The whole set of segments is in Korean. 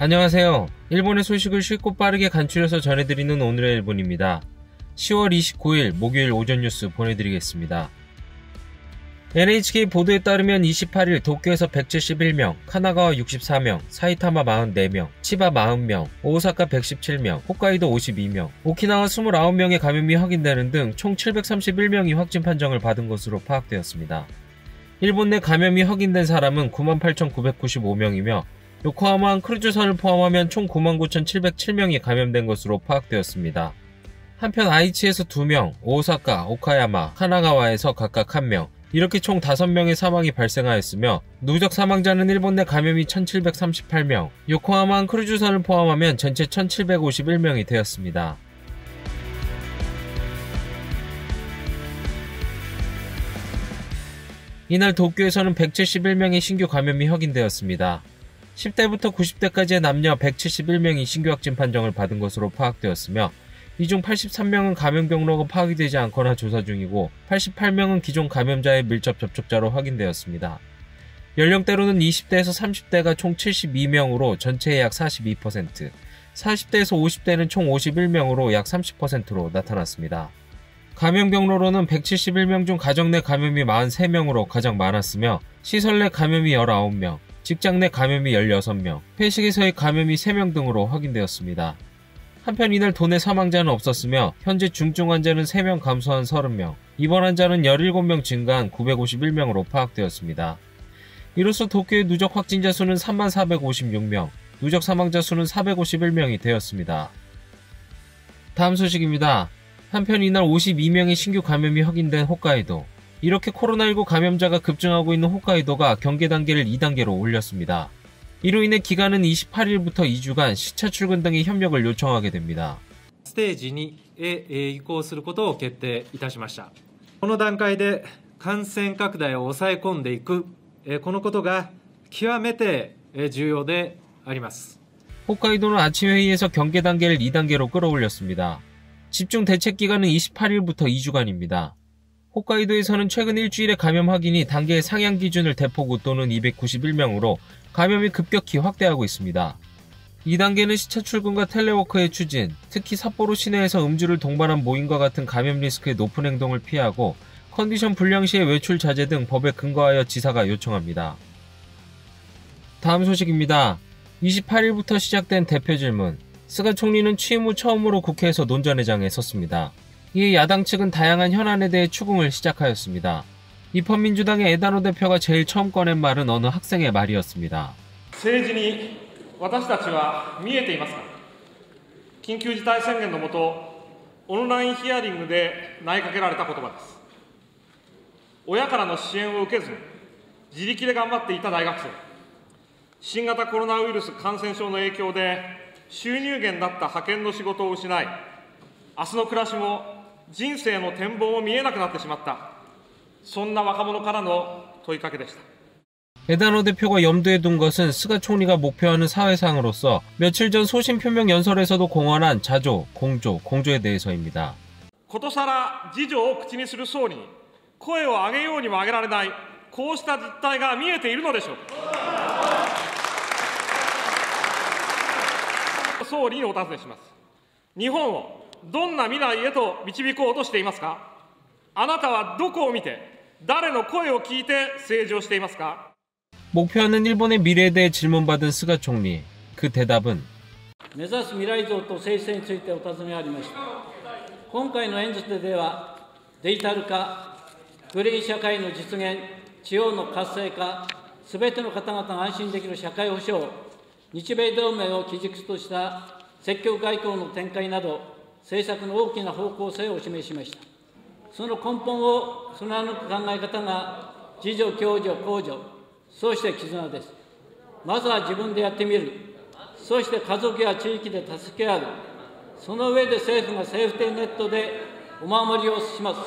안녕하세요. 일본의 소식을 쉽고 빠르게 간추려서 전해드리는 오늘의 일본입니다. 10월 29일 목요일 오전 뉴스 보내드리겠습니다. NHK 보도에 따르면 28일 도쿄에서 171명, 카나가와 64명, 사이타마 44명, 치바 40명, 오사카 117명, 홋카이도 52명, 오키나와 29명의 감염이 확인되는 등 총 731명이 확진 판정을 받은 것으로 파악되었습니다. 일본 내 감염이 확인된 사람은 98,995명이며 요코하마 크루즈선을 포함하면 총 99,707명이 감염된 것으로 파악되었습니다. 한편 아이치에서 2명, 오사카, 오카야마, 카나가와에서 각각 1명, 이렇게 총 5명의 사망이 발생하였으며 누적 사망자는 일본 내 감염이 1,738명, 요코하마 크루즈선을 포함하면 전체 1,751명이 되었습니다. 이날 도쿄에서는 171명의 신규 감염이 확인되었습니다. 10대부터 90대까지의 남녀 171명이 신규 확진 판정을 받은 것으로 파악되었으며 이 중 83명은 감염 경로가 파악이 되지 않거나 조사 중이고 88명은 기존 감염자의 밀접 접촉자로 확인되었습니다. 연령대로는 20대에서 30대가 총 72명으로 전체의 약 42%, 40대에서 50대는 총 51명으로 약 30%로 나타났습니다. 감염 경로로는 171명 중 가정 내 감염이 43명으로 가장 많았으며 시설 내 감염이 19명, 직장 내 감염이 16명, 회식에서의 감염이 3명 등으로 확인되었습니다. 한편 이날 도내 사망자는 없었으며 현재 중증 환자는 3명 감소한 30명, 입원 환자는 17명 증가한 951명으로 파악되었습니다. 이로써 도쿄의 누적 확진자 수는 3456명, 누적 사망자 수는 451명이 되었습니다. 다음 소식입니다. 한편 이날 52명의 신규 감염이 확인된 홋카이도. 이렇게 코로나19 감염자가 급증하고 있는 홋카이도가 경계 단계를 2단계로 올렸습니다. 이로 인해 기간은 28일부터 2주간 시차 출근 등의 협력을 요청하게 됩니다. ステージ2へ移行することを決定いたしました。この段階で感染拡大を抑え込んでいく、このことが極めて重要であります。 홋카이도는 아침 회의에서 경계 단계를 2단계로 끌어올렸습니다. 집중 대책 기간은 28일부터 2주간입니다. 홋카이도에서는 최근 일주일의 감염 확인이 단계의 상향 기준을 대폭 웃도는 291명으로 감염이 급격히 확대하고 있습니다. 2단계는 시차 출근과 텔레워크의 추진, 특히 삿포로 시내에서 음주를 동반한 모임과 같은 감염 리스크의 높은 행동을 피하고 컨디션 불량 시의 외출 자제 등 법에 근거하여 지사가 요청합니다. 다음 소식입니다. 28일부터 시작된 대표 질문. 스가 총리는 취임 후 처음으로 국회에서 논전회장에 섰습니다. 이에 야당 측은 다양한 현안에 대해 추궁을 시작하였습니다. 입헌민주당의 에다노 대표가 제일 처음 꺼낸 말은 어느 학생의 말이었습니다. 政治に私たちは見えていますか。緊急事態宣言の下、オンラインヒアリングで投げかけられた言葉です。親からの支援を受けずに自力で頑張っていた大学生、新型コロナウイルス感染症の影響で収入源だった派遣の仕事を失い、明日の暮らしも人生の展望も見えなくなってしまった、そんな若者からの問いかけでした。 에다노 대표가 염두에 둔 것은 스가 총리가 목표하는 사회상으로서 며칠 전 소신 표명 연설에서도 공언한 자조, 공조에 대해서입니다. ことさら自助を口にする総理に声を上げようにも上げられない、こうした実態が見えているのでしょうか。総理にお尋ねします。日本をどんな未来へと導こうとしていますか。あなたはどこを見て誰の声を聞いて政治をしていますか。 목표하는 일본의 미래에 대해 질문받은 스가 총리. 그 대답은 目指す未来像と政策についてお尋ねがありました。今回の演説ではデジタル化、グリーン社会の実現、地方の活性化、すべての方々が安心できる社会保障、日米同盟を基軸とした積極外交の展開など政策の大きな方向性をお示ししました。その根本を貫く考え方が自助、共助、公助、そして絆です。まずは自分でやってみる。そして家族や地域で助け合う。その上で政府がセーフティーネットでお守りをします。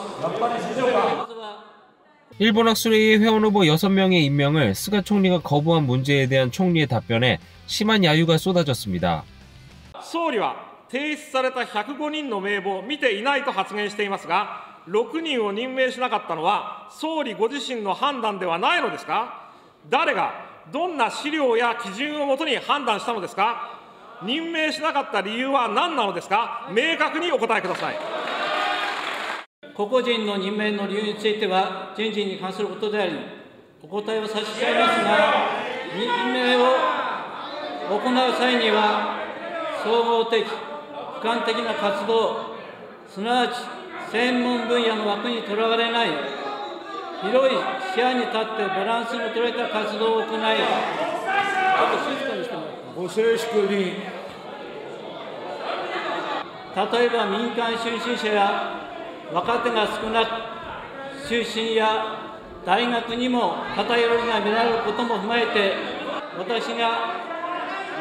일본 학술회의 회원 후보 6명의 임명을 스가 총리가 거부한 문제에 대한 총리의 답변에 심한 야유가 쏟아졌습니다. 総理は提出された105人の名簿を見ていないと発言していますが、6人を任命しなかったのは総理ご自身の判断ではないのですか。誰がどんな資料や基準をもとに判断したのですか。任命しなかった理由は何なのですか。明確にお答えください。個々人の任命の理由については、人事に関することであり、お答えを差し控えますが、任命を行う際には、総合的、俯瞰的な活動、すなわち専門分野の枠にとらわれない、広い視野に立ってバランスの取れた活動を行い、ちょっと静かにしてもらって。ご静粛に。例えば民間出身者や若手が少なく、出身や大学にも偏りが見られることも踏まえて、私が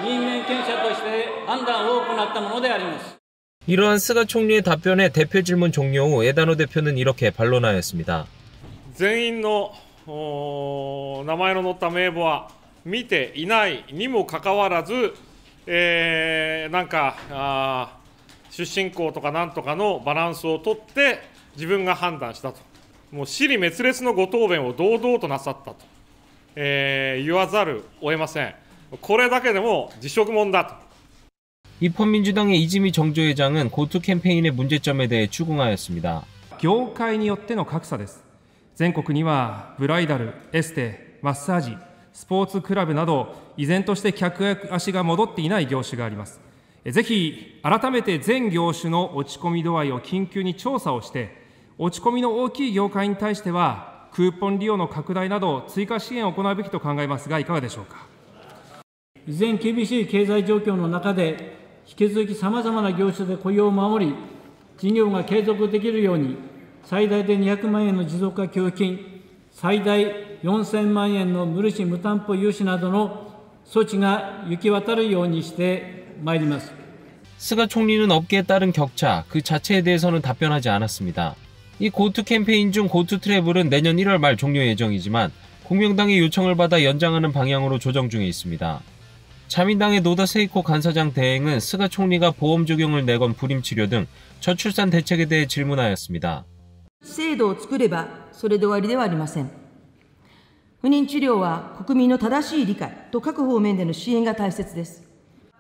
任命権者として判断を行ったものであります。 이러한 스가 총리의 답변에 대표 질문 종료 후 에다노 대표는 이렇게 반론하였습니다. 全員の名前の載った名簿は見ていないにもかかわらず、なんか出身校とかなんとかのバランスをとって自分が判断したと、もう支離滅裂のご答弁を堂々となさったと、言わざるを得ません。これだけでも辞職問だと。 입헌민주당의 이지미 정조회장은 고투 캠페인의 문제점에 대해 추궁하였습니다. 業界によっての格差です。全国にはブライダル、エステ、マッサージ、スポーツクラブなど依然として客足が戻っていない業種があります。ぜひ改めて全業種の落ち込み度合いを緊急に調査をして、落ち込みの大きい業界に対してはクーポン利用の拡大など追加支援を行うべきと考えますが、いかがでしょうか。依然厳しい経済状況の中で、引き続きさまざまな業種で雇用を守り、事業が継続できるように、最大で200万円の持続化給付金、最大4000万円の無利子無担保融資などの措置が行き渡るようにしてまいります。 스가 총리는 업계에 따른 격차 그 자체에 대해서는 답변하지 않았습니다. 이 고투 캠페인 중 고투 트래블은 내년 1월 말 종료 예정이지만 공명당의 요청을 받아 연장하는 방향으로 조정 중에 있습니다. 자민당의 노다 세이코 간사장 대행은 스가 총리가 보험 적용을 내건 불임치료 등 저출산 대책에 대해 질문하였습니다. 制度を作ればそれで終わりではありません。不妊治療は国民の正しい理解と各方面での支援が大切です。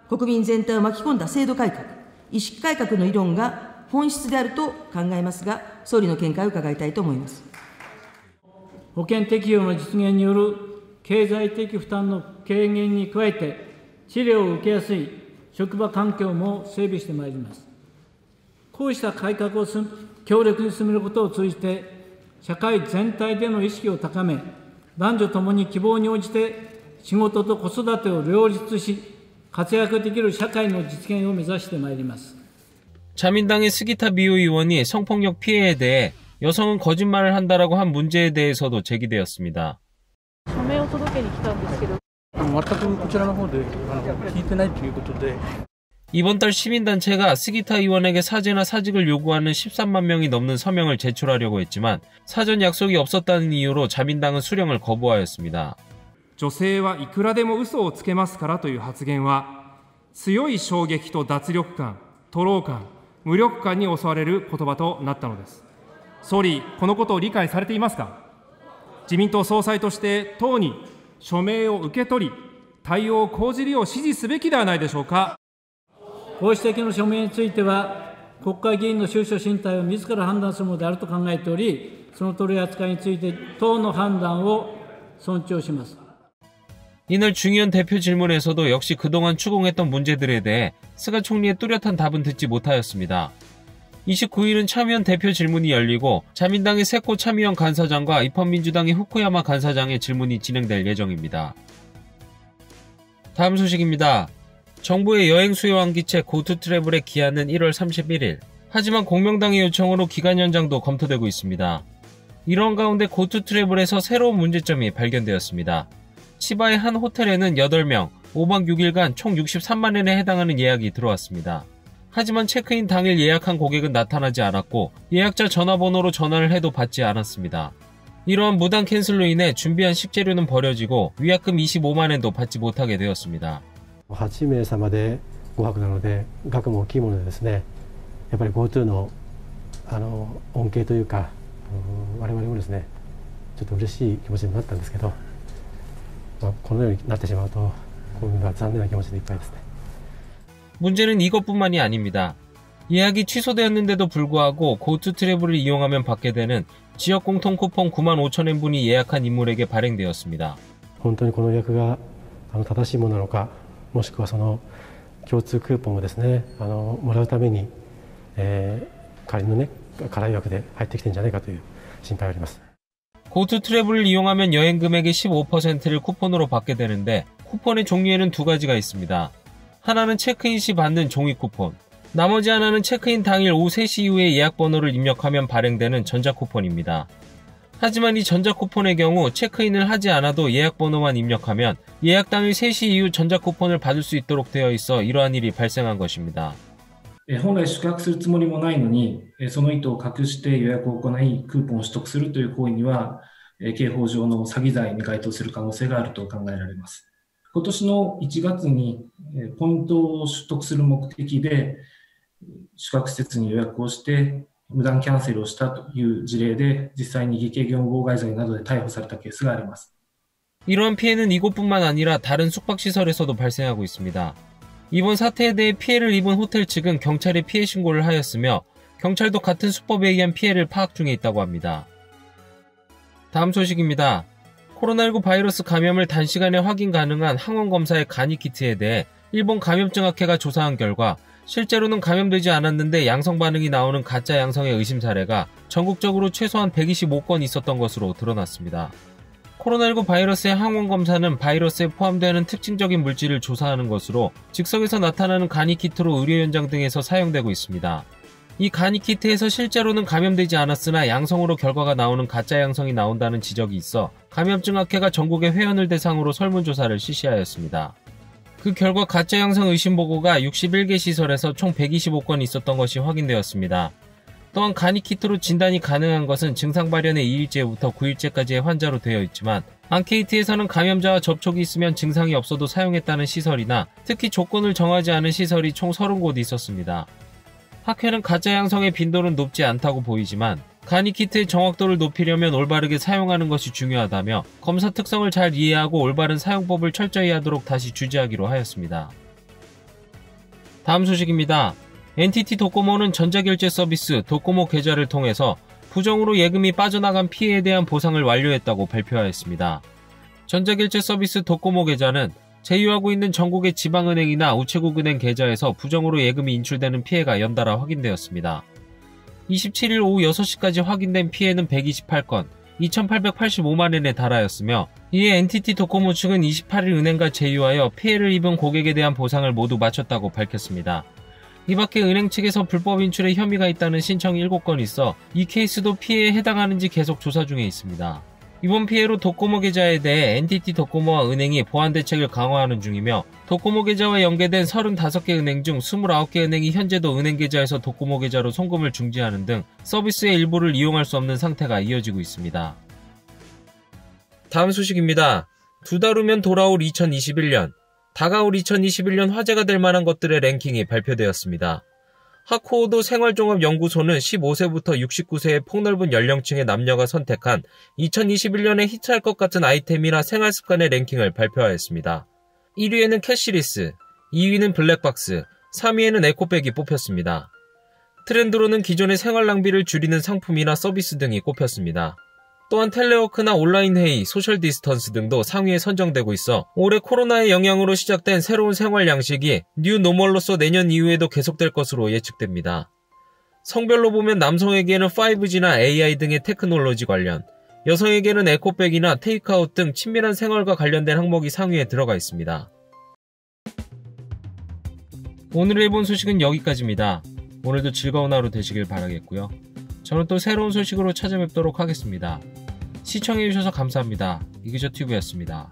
国民全体を巻き込んだ制度改革、意識改革の議論が本質であると考えますが、総理の見解を伺いたいと思います。保険適用の実現による経済的負担の軽減に加えて、治療を受けやすい職場環境も整備してまいります。こうした改革を強力に進めることを通じて、社会全体での意識を高め、男女ともに希望に応じて仕事と子育てを両立し、活躍できる社会の実現を目指してまいります。 자민당의 스기타 미호 의원이 성폭력 피해에 대해 여성은 거짓말을 한다라고 한 문제에 대해서도 제기되었습니다. 署名を届けに来たんですけど、全くこちらの方で聞いてないということで。 이번 달 시민단체가 스기타 의원에게 사죄나 사직을 요구하는 13만 명이 넘는 서명을 제출하려고 했지만 사전 약속이 없었다는 이유로 자민당은 수령을 거부하였습니다. 女性はいくらでも嘘をつけますからという発言は、強い衝撃と脱力感、徒労感、無力感に襲われる言葉となったのです。総理、このことを理解されていますか。自民党総裁として党に署名を受け取り、対応を講じるよう指示すべきではないでしょうか。ご指摘の署名については、国会議員の収支進退を自ら判断するものであると考えており、その取り扱いについて党の判断を尊重します。 이날 중의원 대표 질문에서도 역시 그동안 추궁했던 문제들에 대해 스가 총리의 뚜렷한 답은 듣지 못하였습니다. 29일은 참의원 대표 질문이 열리고 자민당의 세코 참의원 간사장과 입헌민주당의 후쿠야마 간사장의 질문이 진행될 예정입니다. 다음 소식입니다. 정부의 여행 수요 환기책 고투 트래블의 기한은 1월 31일. 하지만 공명당의 요청으로 기간 연장도 검토되고 있습니다. 이런 가운데 고투 트래블에서 새로운 문제점이 발견되었습니다. 치바의 한 호텔에는 8명, 5박 6일간 총 63만 엔에 해당하는 예약이 들어왔습니다. 하지만 체크인 당일 예약한 고객은 나타나지 않았고 예약자 전화번호로 전화를 해도 받지 않았습니다. 이러한 무단 캔슬로 인해 준비한 식재료는 버려지고 위약금 25만 엔도 받지 못하게 되었습니다. 8名様で5泊なので額も大きいものでですね、やっぱり GoTo の恩恵というか、我々もですねちょっと嬉しい気持ちになったんですけど、このようになってしまうと国民は残念な気持ちでいっぱいですね。 문제는 이것뿐만이 아닙니다. 예약이 취소되었는데도 불구하고 고투 트래블을 이용하면 받게 되는 지역 공통 쿠폰 95,000엔분이 예약한 인물에게 발행되었습니다. 本当にこの予約が正しいものなのか、もしくはその共通クーポンをですねもらうために、仮のね空予約で入ってきてるんじゃないかという心配があります。 고투 트래블을 이용하면 여행 금액의 15%를 쿠폰으로 받게 되는데 쿠폰의 종류에는 두 가지가 있습니다. 하나는 체크인 시 받는 종이 쿠폰, 나머지 하나는 체크인 당일 오후 3시 이후에 예약 번호를 입력하면 발행되는 전자 쿠폰입니다. 하지만 이 전자 쿠폰의 경우 체크인을 하지 않아도 예약 번호만 입력하면 예약 당일 3시 이후 전자 쿠폰을 받을 수 있도록 되어 있어 이러한 일이 발생한 것입니다. 本来宿泊するつもりもないのに、その意図を隠して予約を行い、クーポンを取得するという行為には、刑法上の詐欺罪に該当する可能性があると考えられます。今年の1月に、ポイントを取得する目的で、宿泊施設に予約をして、無断キャンセルをしたという事例で、実際に偽計業務妨害罪などで逮捕されたケースがあります。 이러한 피해는 이곳뿐만 아니라 다른 숙박시설에서도 발생하고 있습니다. 이번 사태에 대해 피해를 입은 호텔 측은 경찰에 피해 신고를 하였으며 경찰도 같은 수법에 의한 피해를 파악 중에 있다고 합니다. 다음 소식입니다. 코로나19 바이러스 감염을 단시간에 확인 가능한 항원검사의 간이키트에 대해 일본 감염증학회가 조사한 결과 실제로는 감염되지 않았는데 양성 반응이 나오는 가짜 양성의 의심 사례가 전국적으로 최소한 125건 있었던 것으로 드러났습니다. 코로나19 바이러스의 항원검사는 바이러스에 포함되는 특징적인 물질을 조사하는 것으로 즉석에서 나타나는 간이키트로 의료 현장 등에서 사용되고 있습니다. 이 간이키트에서 실제로는 감염되지 않았으나 양성으로 결과가 나오는 가짜 양성이 나온다는 지적이 있어 감염증학회가 전국의 회원을 대상으로 설문조사를 실시하였습니다. 그 결과 가짜 양성 의심 보고가 61개 시설에서 총 125건 있었던 것이 확인되었습니다. 또한 간이키트로 진단이 가능한 것은 증상 발현의 2일째부터 9일째까지의 환자로 되어 있지만 안케이트에서는 감염자와 접촉이 있으면 증상이 없어도 사용했다는 시설이나 특히 조건을 정하지 않은 시설이 총 30곳 있었습니다. 학회는 가짜 양성의 빈도는 높지 않다고 보이지만 간이키트의 정확도를 높이려면 올바르게 사용하는 것이 중요하다며 검사 특성을 잘 이해하고 올바른 사용법을 철저히 하도록 다시 주지하기로 하였습니다. 다음 소식입니다. NTT 도코모는 전자결제 서비스 도코모 계좌를 통해서 부정으로 예금이 빠져나간 피해에 대한 보상을 완료했다고 발표하였습니다. 전자결제 서비스 도코모 계좌는 제휴하고 있는 전국의 지방은행이나 우체국 은행 계좌에서 부정으로 예금이 인출되는 피해가 연달아 확인되었습니다. 27일 오후 6시까지 확인된 피해는 128건, 2,885만엔에 달하였으며 이에 NTT 도코모 측은 28일 은행과 제휴하여 피해를 입은 고객에 대한 보상을 모두 마쳤다고 밝혔습니다. 이 밖에 은행 측에서 불법 인출에 혐의가 있다는 신청이 7건 있어 이 케이스도 피해에 해당하는지 계속 조사 중에 있습니다. 이번 피해로 도코모 계좌에 대해 NTT 도코모와 은행이 보안 대책을 강화하는 중이며 도코모 계좌와 연계된 35개 은행 중 29개 은행이 현재도 은행 계좌에서 도코모 계좌로 송금을 중지하는 등 서비스의 일부를 이용할 수 없는 상태가 이어지고 있습니다. 다음 소식입니다. 2달 후면 돌아올 2021년. 다가올 2021년 화제가 될 만한 것들의 랭킹이 발표되었습니다. 하쿠오도 생활종합연구소는 15세부터 69세의 폭넓은 연령층의 남녀가 선택한 2021년에 히트할 것 같은 아이템이나 생활습관의 랭킹을 발표하였습니다. 1위에는 캐시리스, 2위는 블랙박스, 3위에는 에코백이 뽑혔습니다. 트렌드로는 기존의 생활 낭비를 줄이는 상품이나 서비스 등이 꼽혔습니다. 또한 텔레워크나 온라인 회의, 소셜 디스턴스 등도 상위에 선정되고 있어 올해 코로나의 영향으로 시작된 새로운 생활 양식이 뉴 노멀로서 내년 이후에도 계속될 것으로 예측됩니다. 성별로 보면 남성에게는 5G나 AI 등의 테크놀로지 관련, 여성에게는 에코백이나 테이크아웃 등 친밀한 생활과 관련된 항목이 상위에 들어가 있습니다. 오늘 해본 소식은 여기까지입니다. 오늘도 즐거운 하루 되시길 바라겠고요. 저는 또 새로운 소식으로 찾아뵙도록 하겠습니다. 시청해주셔서 감사합니다. 이그저튜브였습니다.